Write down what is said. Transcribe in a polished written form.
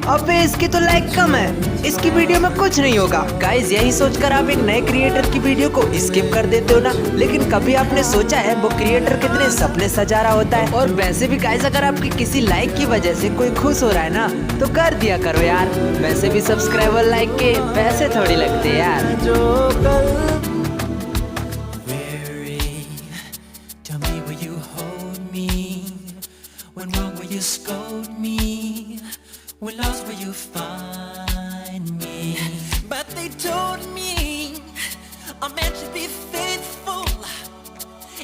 अबे इसकी तो लाइक कम है, इसकी वीडियो में कुछ नहीं होगा। गाइस यही सोचकर आप एक नए क्रिएटर की वीडियो को स्किप कर देते हो ना, लेकिन कभी आपने सोचा है वो क्रिएटर कितने सपने सजा रहा होता है। और वैसे भी गाइस अगर आपकी किसी लाइक की वजह से कोई खुश हो रहा है ना, तो कर दिया करो यार। वैसे भी सब्सक्राइबर लाइक के पैसे थोड़ी लगते यार। When wrong, will you scold me? When lost, will you find